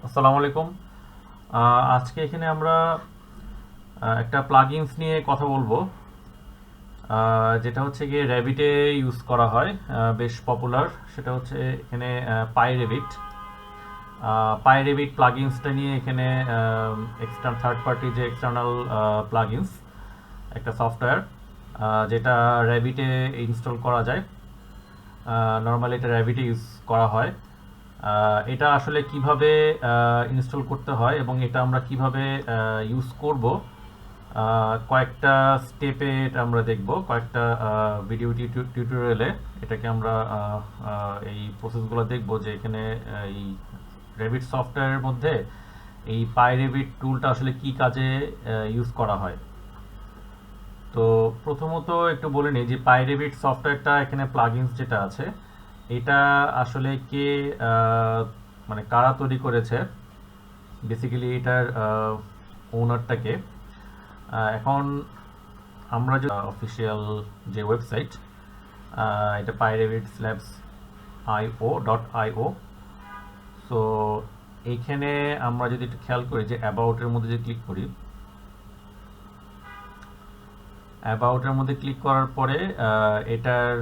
আসসালামু আলাইকুম। আজকে এখানে আমরা একটা প্লাগইনস নিয়ে কথা বলবো, যেটা হচ্ছে গিয়ে র্যাবিটে ইউজ করা হয়, বেশ পপুলার। সেটা হচ্ছে এখানে পাইরেবিট। পাইরেবিট প্লাগইনসটা নিয়ে এখানে এক্সটার্ন থার্ড পার্টি যে এক্সটার্নাল প্লাগইনস, একটা সফটওয়্যার যেটা র্যাবিটে ইনস্টল করা যায়। নর্মালি এটা র্যাবিটে ইউজ করা হয়। এটা আসলে কিভাবে ইনস্টল করতে হয় এবং এটা আমরা কিভাবে ইউজ করব, কয়েকটা স্টেপে এটা আমরা দেখব, কয়েকটা ভিডিও টিউটোরিয়ালে এটাকে আমরা এই প্রসেসগুলো দেখব, যে এখানে এই রেভিট সফটওয়্যারের মধ্যে এই পাইরেবিট টুলটা আসলে কি কাজে ইউজ করা হয়। তো প্রথমত একটু বলে নিই যে পাইরেবিট সফটওয়্যারটা, এখানে প্লাগইনস যেটা আছে, এটা আসলে কে মানে কারা তৈরি করেছে, বেসিক্যালি এটার ওনারটাকে। এখন আমরা যে অফিসিয়াল যে ওয়েবসাইট, এটা পাইরেবিট স্ল্যাবস io.io। সো এইখানে আমরা যদি একটু খেয়াল করি যে অ্যাবাউটের মধ্যে যে ক্লিক করি, অ্যাবাউটের মধ্যে ক্লিক করার পরে এটার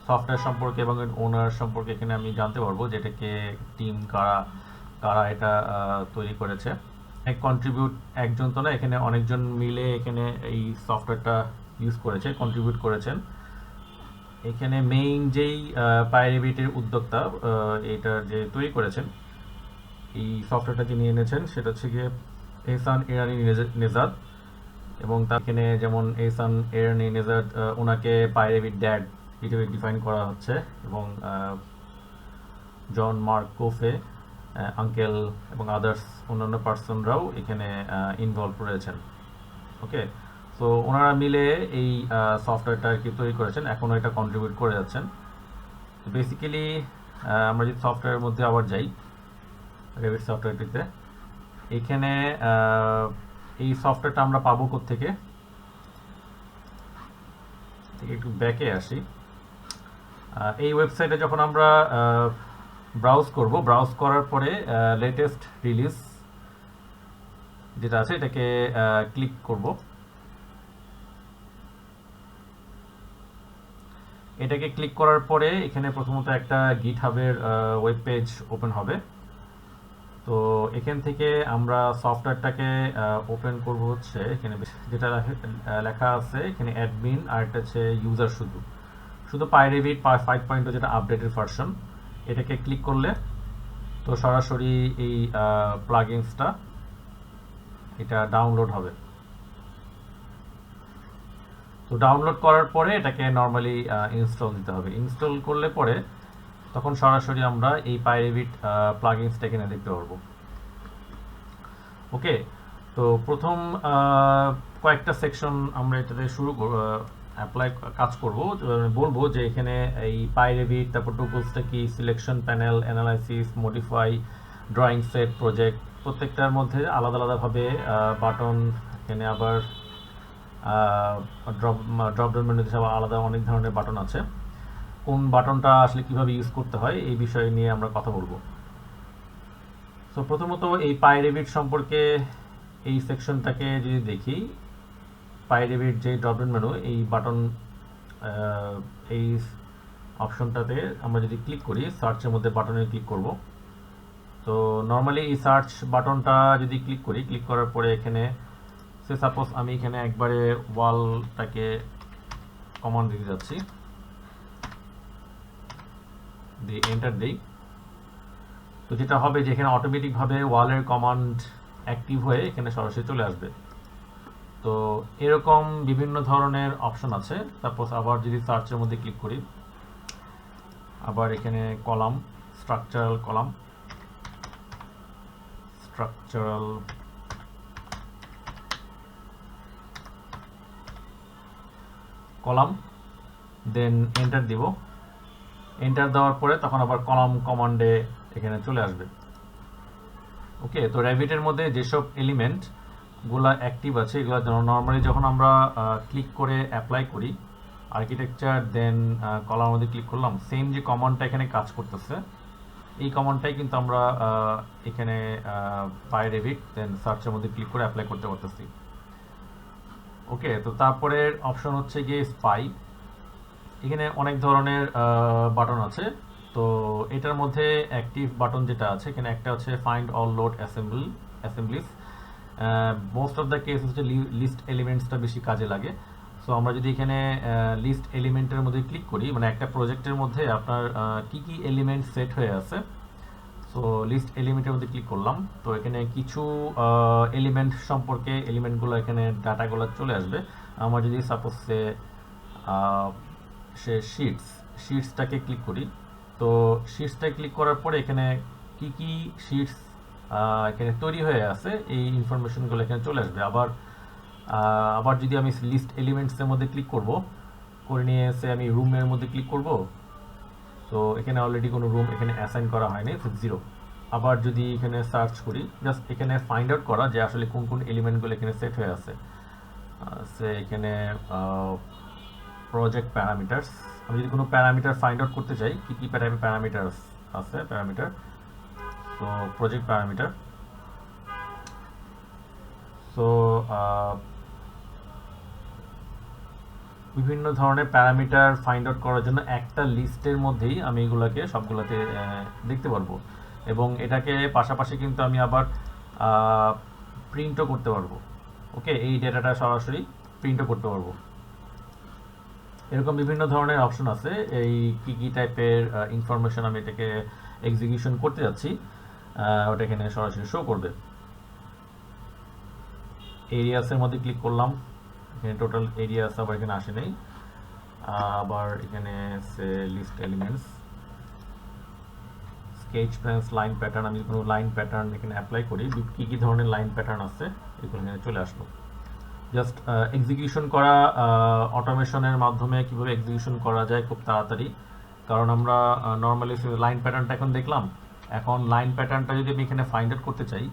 সফটওয়্যার সম্পর্কে এবং ওনার সম্পর্কে এখানে আমি জানতে পারবো, যেটাকে টিম কারা কারা এটা তৈরি করেছে। কন্ট্রিবিউট একজন তো না, এখানে অনেকজন মিলে এখানে এই সফটওয়্যারটা ইউজ করেছে, কন্ট্রিবিউট করেছেন। এখানে মেইন যেই পাইরেবিটের উদ্যোক্তা, এটার যে তৈরি করেছেন, এই সফটওয়্যারটা যিনি এনেছেন, সেটা হচ্ছে গিয়ে এহসান ইরানি নেজাদ। এবং তার এখানে যেমন এহসান ইরানি নেজাদ, ওনাকে পাইরেবিট ড্যাড হিসেবে ডিফাইন করা হচ্ছে, এবং জন মার্ক কোফে আঙ্কেল এবং আদার্স অন্যান্য পার্সনরাও এখানে ইনভলভ রয়েছেন। ওকে, সো ওনারা মিলে এই সফটওয়্যারটা আর কি তৈরি করেছেন, এখনও এটা কন্ট্রিবিউট করে যাচ্ছেন। বেসিক্যালি আমরা যদি সফটওয়্যারের মধ্যে আবার যাই, রেভিট সফটওয়্যারটিতে, এখানে এই সফটওয়্যারটা আমরা পাবো কোত্থেকে, একটু ব্যাকে আসি। এই ওয়েবসাইটে যখন আমরা ব্রাউজ করব, ব্রাউজ করার পরে লেটেস্ট রিলিজ যেটা আছে এটাকে ক্লিক করব। এটাকে ক্লিক করার পরে এখানে প্রথমত একটা গিটহাবের ওয়েব পেজ ওপেন হবে। তো এখান থেকে আমরা সফটওয়্যারটাকে ওপেন করব, হচ্ছে এখানে যেটা লেখা আছে এখানে অ্যাডমিন, আর এটা হচ্ছে ইউজার, শুধু শুধু পাইরেবিট 5.0 যেটা আপডেটেড ভার্সন। এটাকে ক্লিক করলে তো সরাসরি এই প্লাগইনসটা এটা ডাউনলোড হবে। তো ডাউনলোড করার পরে এটাকে নর্মালি ইনস্টল দিতে হবে। ইনস্টল করলে পরে তখন সরাসরি আমরা এই পাইরেবিট প্লাগইনসটা এখানে দেখতে পারবো। ওকে, তো প্রথম কয়েকটা সেকশন আমরা এটাতে শুরু অ্যাপ্লাই কাজ করব, বলবো যে এখানে এই পাইরেবিট, তারপর টুলসটা কি, selection panel, analysis, modify, drawing set, project, প্রত্যেকটার মধ্যে আলাদা আলাদাভাবে বাটন, এখানে আবার ড্রপ ডাউন মেনুতে আবার আলাদা অনেক ধরনের বাটন আছে। কোন বাটনটা আসলে কিভাবে ইউজ করতে হয় এই বিষয় নিয়ে আমরা কথা বলবো। সো প্রথমত এই পাইরেবিট সম্পর্কে এই সেকশনটাকে যদি দেখি, পাইরেবিট যে ড্রপ ডাউন মেনু, এই বাটন, এই অপশনটাতে আমরা যদি ক্লিক করি, সার্চের মধ্যে বাটনে ক্লিক করব। তো নর্মালি এই সার্চ বাটনটা যদি ক্লিক করি, ক্লিক করার পরে এখানে সাপোজ আমি এখানে একবারে ওয়ালটাকে কমান্ড দিতে যাচ্ছি, দিয়ে এন্টার দিই। তো যেটা হবে যে এখানে অটোমেটিকভাবে ওয়ালের কমান্ড অ্যাক্টিভ হয়ে এখানে সরাসরি চলে আসবে। তো এরকম বিভিন্ন ধরনের অপশন আছে। সাপোজ আবার যদি সার্চের মধ্যে ক্লিক করি, আবার এখানে column, structural column, structural column, then enter দিব। এন্টার দেওয়ার পরে তখন আবার কলাম কমান্ডে এখানে চলে আসবে। ওকে, তো র্যাবিটের মধ্যে যেসব এলিমেন্ট গুলা অ্যাক্টিভ আছে, এগুলো নর্মালি যখন আমরা ক্লিক করে অ্যাপ্লাই করি, আর্কিটেকচার, দেন কলার মধ্যে ক্লিক করলাম, সেম যে কমান্ডটা এখানে কাজ করতেছে, এই কমান্ডটাই কিন্তু আমরা এখানে পাই রেভিট দেন সার্চের মধ্যে ক্লিক করে অ্যাপ্লাই করতে পারতেছি। ওকে, তো তারপরে অপশন হচ্ছে গিয়ে স্পাই। এখানে অনেক ধরনের বাটন আছে। তো এটার মধ্যে অ্যাক্টিভ বাটন যেটা আছে, এখানে একটা হচ্ছে find all load Assembly's. Most of the case হচ্ছে লিস্ট এলিমেন্টসটা বেশি কাজে লাগে। সো আমরা যদি এখানে লিস্ট এলিমেন্টের মধ্যে ক্লিক করি, মানে একটা প্রজেক্টের মধ্যে আপনার কি কি এলিমেন্ট সেট হয়ে আছে, সো লিস্ট এলিমেন্টের মধ্যে ক্লিক করলাম। তো এখানে কিছু এলিমেন্ট সম্পর্কে এলিমেন্টগুলো এখানে ডাটাগুলো চলে আসবে। আমরা যদি সাপোজ সে শিটসটাকে ক্লিক করি, তো শিটসটাকে ক্লিক করার পরে এখানে কি কি শিটস এখানে তৈরি হয়ে আছে এই ইনফরমেশনগুলো এখানে চলে আসবে। আবার যদি আমি লিস্ট এলিমেন্টসের মধ্যে ক্লিক করে নিয়ে এসে আমি রুমের মধ্যে ক্লিক করব, তো এখানে অলরেডি কোনো রুম এখানে অ্যাসাইন করা হয়নি, 0। আবার যদি এখানে সার্চ করি, জাস্ট এখানে ফাইন্ড আউট করা যে আসলে কোন কোন এলিমেন্টগুলো এখানে সেট হয়ে আছে। সে এখানে প্রজেক্ট প্যারামিটার্স, আমি যদি কোনো প্যারামিটার ফাইন্ড আউট করতে চাই কি কি প্যারামিটার আছে, তো প্রজেক্ট প্যারামিটার। সো বিভিন্ন ধরনের প্যারামিটার ফাইন্ড আউট করার জন্য একটা লিস্টের মধ্যেই আমি এগুলোকে সবগুলোতে দেখতে পারবো, এবং এটাকে পাশাপাশি কিন্তু আমি আবার প্রিন্টও করতে পারবো। ওকে, এই ডেটাটা সরাসরি প্রিন্টও করতে পারবো। এরকম বিভিন্ন ধরনের অপশন আছে। এই কি কি টাইপের ইনফরমেশন আমি এটাকে এক্সিকিউশন করতে যাচ্ছি ওটা এখানে সরাসরি শো করবে। এরিয়াসের মধ্যে ক্লিক করলাম, এখানে টোটাল এরিয়াস আবার এখানে আসে নেই। আবার এখানে সে list elements, sketch pens, line pattern, আমি কোনো লাইন প্যাটার্ন এখানে অ্যাপ্লাই করি, কি কি ধরনের লাইন প্যাটার্ন আছে এগুলো এখানে চলে আসলো। জাস্ট এক্সিকিউশন করা, অটোমেশনের মাধ্যমে কিভাবে এক্সিকিউশন করা যায় খুব তাড়াতাড়ি। কারণ আমরা নর্মালি লাইন প্যাটার্নটা এখন দেখলাম, এখন লাইন প্যাটার্নটা যদি আমি এখানে ফাইন্ড আউট করতে চাই,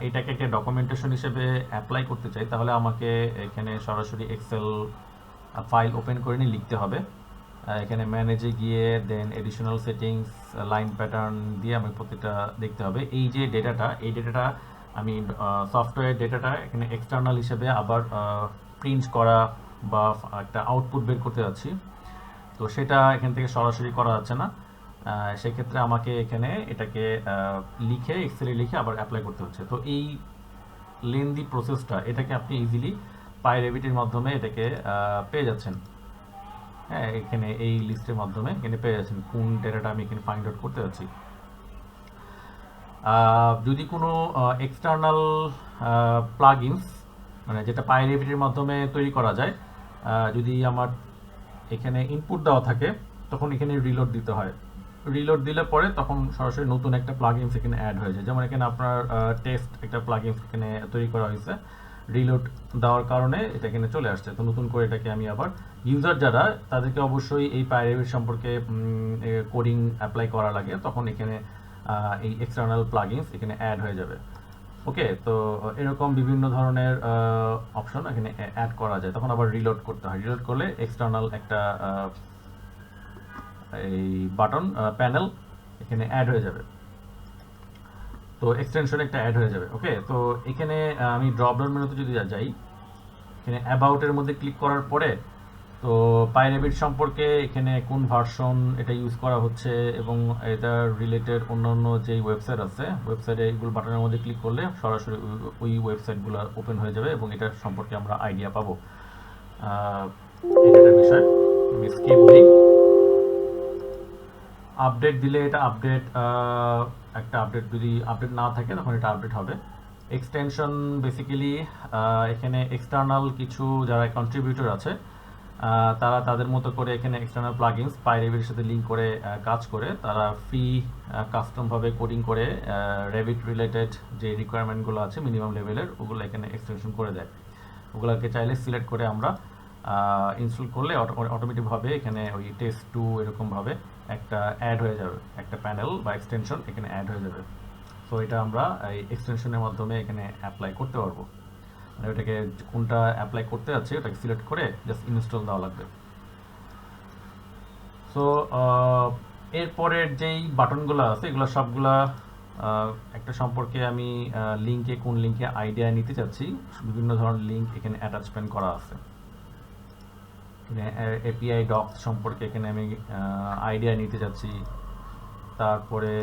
এটাকে একটা ডকুমেন্টেশন হিসেবে অ্যাপ্লাই করতে চাই, তাহলে আমাকে এখানে সরাসরি এক্সেল ফাইল ওপেন করে নিয়ে লিখতে হবে। এখানে ম্যানেজে গিয়ে দেন এডিশনাল সেটিংস, লাইন প্যাটার্ন দিয়ে আমি প্রত্যেকটা দেখতে হবে। এই যে এই ডেটাটা আমি সফটওয়্যার ডেটাটা এখানে এক্সটার্নাল হিসেবে আবার প্রিন্ট করা বা একটা আউটপুট বের করতে যাচ্ছি, তো সেটা এখান থেকে সরাসরি করা যাচ্ছে না। সেক্ষেত্রে আমাকে এখানে এটাকে লিখে এক্সেলে লিখে আবার অ্যাপ্লাই করতে হচ্ছে। তো এই লেন্দি প্রসেসটা এটাকে আপনি ইজিলি পাইরেভিটির মাধ্যমে এটাকে পেয়ে যাচ্ছেন। হ্যাঁ, এখানে এই লিস্টের মাধ্যমে এখানে পেয়ে যাচ্ছেন কোন ডেটাটা আমি এখানে ফাইন্ড আউট করতে যাচ্ছি। যদি কোনো এক্সটার্নাল প্লাগইনস, মানে যেটা পাইরেভিটির মাধ্যমে তৈরি করা যায়, যদি আমার এখানে ইনপুট দেওয়া থাকে, তখন এখানে রিলোড দিতে হয়। রিলোড দিলে পরে তখন সরাসরি নতুন একটা প্লাগইনস এখানে অ্যাড হয়ে যায়। যেমন এখানে আপনার টেস্ট একটা প্লাগইনস এখানে তৈরি করা হয়েছে, রিলোড দেওয়ার কারণে এটা এখানে চলে আসছে। তো নতুন করে এটাকে আমি আবার ইউজার যারা, তাদেরকে অবশ্যই এই পাইরেভিট সম্পর্কে কোডিং অ্যাপ্লাই করা লাগে, তখন এখানে এই এক্সটার্নাল প্লাগইনস এখানে অ্যাড হয়ে যাবে। ওকে, তো এরকম বিভিন্ন ধরনের অপশন এখানে অ্যাড করা যায়। তখন আবার রিলোড করতে হয়, রিলোড করলে এক্সটার্নাল একটা এই বাটন প্যানেল এখানে অ্যাড হয়ে যাবে, তো এক্সটেনশন একটা অ্যাড হয়ে যাবে। ওকে, তো এখানে আমি ড্রপ ডাউন মেনুতে যদি যাই, এখানে অ্যাবাউটের মধ্যে ক্লিক করার পরে তো পাইরেভিট সম্পর্কে এখানে কোন ভার্সন এটা ইউজ করা হচ্ছে এবং এটার রিলেটেড অন্যান্য যে ওয়েবসাইট আছে, ওয়েবসাইটে এইগুলো বাটনের মধ্যে ক্লিক করলে সরাসরি ওই ওয়েবসাইটগুলো ওপেন হয়ে যাবে এবং এটার সম্পর্কে আমরা আইডিয়া পাবো। এটার বিষয় আমি স্কিপ দিই। আপডেট দিলে এটা আপডেট, একটা আপডেট যদি আপডেট না থাকে তখন এটা আপডেট হবে। এক্সটেনশন বেসিক্যালি এখানে এক্সটার্নাল কিছু যারা কন্ট্রিবিউটর আছে, তারা তাদের মতো করে এখানে এক্সটার্নাল প্লাগইনস পাইরেভিটের সাথে লিঙ্ক করে কাজ করে, তারা ফ্রি কাস্টমভাবে কোডিং করে রেভিট রিলেটেড যে রিকোয়ারমেন্টগুলো আছে মিনিমাম লেভেলের, ওগুলো এখানে এক্সটেনশন করে দেয়। ওগুলোকে চাইলে সিলেক্ট করে আমরা ইনস্টল করলে অটোমেটিকভাবে এখানে ওই টেস্ট 2 এরকমভাবে একটা অ্যাড হয়ে যাবে, একটা প্যানেল বা এক্সটেনশন এখানে অ্যাড হয়ে যাবে। সো এটা আমরা এই এক্সটেনশনের মাধ্যমে এখানে অ্যাপ্লাই করতে পারবো। মানে ওটাকে কোনটা অ্যাপ্লাই করতে যাচ্ছে ওটাকে সিলেক্ট করে জাস্ট ইনস্টল দেওয়া লাগবে। সো এরপরের যেই বাটনগুলো আছে এগুলো সবগুলা একটা সম্পর্কে আমি লিঙ্কে কোন লিঙ্কে আইডিয়া নিতে চাচ্ছি, বিভিন্ন ধরনের লিঙ্ক এখানে অ্যাটাচমেন্ট করা আছে। এপিআই ডক্স সম্পর্কে এখানে আমি আইডিয়া নিতে চাচ্ছি, তারপরে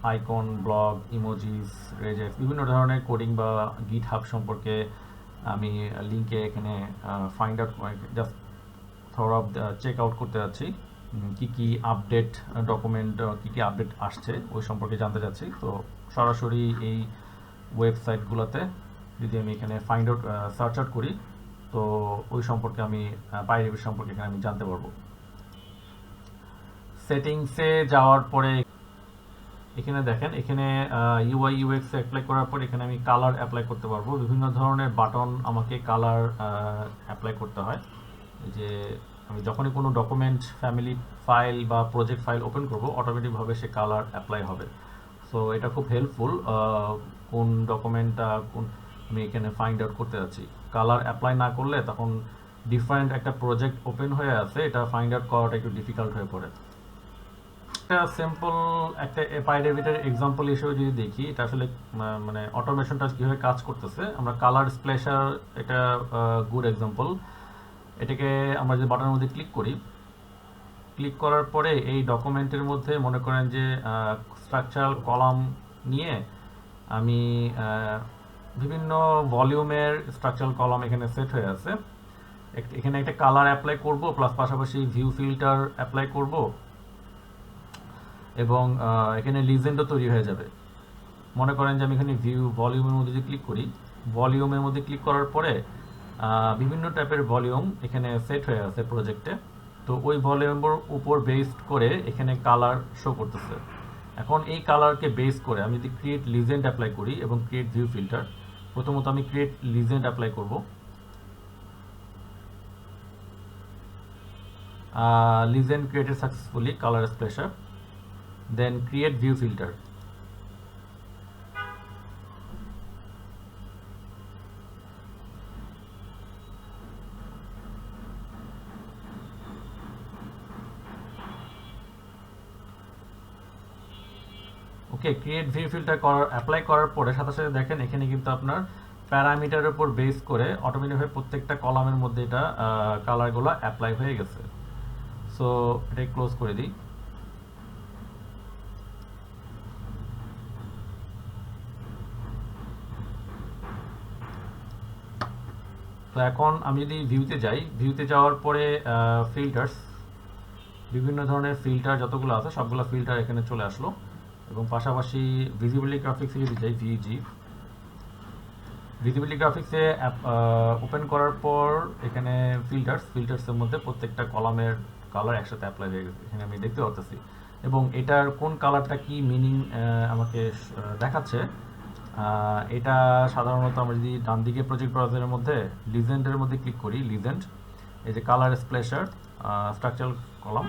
আইকন, ব্লগ, ইমোজিস, রেজেক্স, বিভিন্ন ধরনের কোডিং বা গিট হাব সম্পর্কে আমি লিঙ্কে এখানে find out just through check out করতে যাচ্ছি, কি কি আপডেট ডকুমেন্ট, কি কি আপডেট আসছে ওই সম্পর্কে জানতে চাচ্ছি। তো সরাসরি এই ওয়েবসাইটগুলোতে যদি আমি এখানে ফাইন্ড আউট সার্চ আউট করি, তো ওই সম্পর্কে আমি পাইরেবিট সম্পর্কে এখানে আমি জানতে পারবো। সেটিংসে যাওয়ার পরে এখানে দেখেন, এখানে ইউআই ইউএক্স অ্যাপ্লাই করার পর এখানে আমি কালার অ্যাপ্লাই করতে পারবো। বিভিন্ন ধরনের বাটন আমাকে কালার অ্যাপ্লাই করতে হয়। যে আমি যখনই কোনো ডকুমেন্ট, ফ্যামিলি ফাইল বা প্রজেক্ট ফাইল ওপেন করব, অটোমেটিকভাবে সে কালার অ্যাপ্লাই হবে। সো এটা খুব হেল্পফুল। কোন ডকুমেন্টটা কোন আমি এখানে ফাইন্ড আউট করতে যাচ্ছি, কালার অ্যাপ্লাই না করলে তখন ডিফারেন্ট একটা প্রজেক্ট ওপেন হয়ে আছে, এটা ফাইন্ড আউট করাটা একটু ডিফিকাল্ট হয়ে পড়ে। একটা সিম্পল একটা পাইরেবিটের এক্সাম্পল হিসেবে যদি দেখি, এটা আসলে মানে অটোমেশনটা কীভাবে কাজ করতেছে। আমরা কালার স্প্ল্যাশার, এটা গুড এক্সাম্পল। এটাকে আমরা যদি বাটনের মধ্যে ক্লিক করি, ক্লিক করার পরে এই ডকুমেন্টের মধ্যে মনে করেন যে স্ট্রাকচারাল কলাম নিয়ে আমি বিভিন্ন ভলিউমের স্ট্রাকচারাল কলাম এখানে সেট হয়ে আছে। এখানে একটা কালার অ্যাপ্লাই করব, প্লাস পাশাপাশি ভিউ ফিল্টার অ্যাপ্লাই করব, এবং এখানে লিজেন্ডও তৈরি হয়ে যাবে। মনে করেন যে আমি এখানে ভিউ ভলিউমের মধ্যে যদি ক্লিক করি, ভলিউমের মধ্যে ক্লিক করার পরে বিভিন্ন টাইপের ভলিউম এখানে সেট হয়ে আছে প্রজেক্টে। তো ওই ভলিউমের উপর বেসড করে এখানে কালার শো করতেছে। এখন এই কালারকে বেস করে আমি যদি ক্রিয়েট লিজেন্ড অ্যাপ্লাই করি এবং ক্রিয়েট ভিউ ফিল্টার, প্রথমত আমি ক্রিয়েট লিজেন্ড অ্যাপ্লাই করব। লিজেন্ড ক্রিয়েটেড সাকসেসফুলি, কালার স্প্ল্যাশার, দেন ক্রিয়েট ভিউ ফিল্টার। ওকে, ক্রিয়েট ভিউ ফিল্টার অ্যাপ্লাই করার পরে সাথে সাথে দেখেন এখানে কিন্তু আপনার প্যারামিটারের উপর বেস করে অটোমেটিকভাবে প্রত্যেকটা কলামের মধ্যে এটা কালারগুলো অ্যাপ্লাই হয়ে গেছে। সো এটা ক্লোজ করে দিই। তো এখন আমি যদি ভিউতে যাই, ভিউতে যাওয়ার পরে ফিল্টার্স, বিভিন্ন ধরনের ফিল্টার যতগুলো আছে সবগুলো ফিল্টার এখানে চলে আসলো, এবং পাশাপাশি ভিজিবিলিটি গ্রাফিক্সে যদি যাই, ভিজি ভিজিবিলিটি গ্রাফিক্সে ওপেন করার পর এখানে ফিল্টার্সের মধ্যে প্রত্যেকটা কলামের কালার একসাথে অ্যাপ্লাই হয়ে গেছে, এখানে আমি দেখতে পাচ্ছি। এবং এটার কোন কালারটা কি মিনিং আমাকে দেখাচ্ছে, এটা সাধারণত আমরা যদি ডান দিকে প্রজেক্ট ব্রাউজারের মধ্যে লিজেন্ডের মধ্যে ক্লিক করি, লিজেন্ড, এই যে colour splasher, structural column,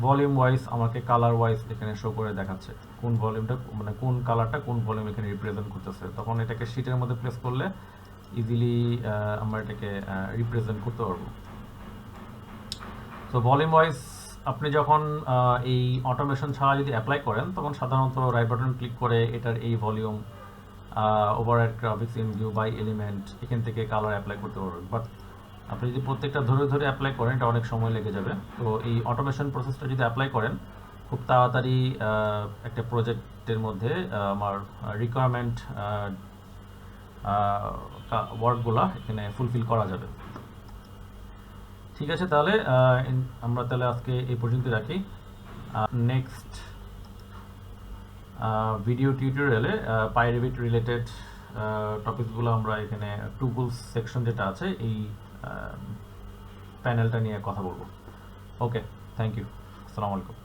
volume wise আমাকে কালার ওয়াইজ এখানে শো করে দেখাচ্ছে কোন ভলিউমটা, মানে কোন কালারটা কোন ভলিউম এখানে রিপ্রেজেন্ট করতেছে। তখন এটাকে শিটের মধ্যে প্লেস করলে ইজিলি আমরা এটাকে রিপ্রেজেন্ট করতে পারবো। তো ভলিউম ওয়াইজ আপনি যখন এই অটোমেশন ছাড়া যদি অ্যাপ্লাই করেন, তখন সাধারণত রাইট বাটন ক্লিক করে এটার এই volume, override graphics in view by element, এখান থেকে কালার অ্যাপ্লাই করতে পারবেন। বাট আপনি যদি প্রত্যেকটা ধরে ধরে অ্যাপ্লাই করেন, এটা অনেক সময় লেগে যাবে। তো এই অটোমেশন প্রসেসটা যদি অ্যাপ্লাই করেন, খুব তাড়াতাড়ি একটা প্রজেক্টের মধ্যে আমার রিকোয়ারমেন্ট ওয়ার্কগুলো এখানে ফুলফিল করা যাবে। ঠিক আছে, তাহলে আমরা তাহলে আজকে এই পর্যন্ত রাখি। নেক্সট ভিডিও টিউটোরিয়ালে পাইরেবিট রিলেটেড টপিকসগুলো আমরা এখানে টুলস সেকশন যেটা আছে এই প্যানেলটা নিয়ে কথা বলবো। ওকে, থ্যাংক ইউ, আসসালামু আলাইকুম।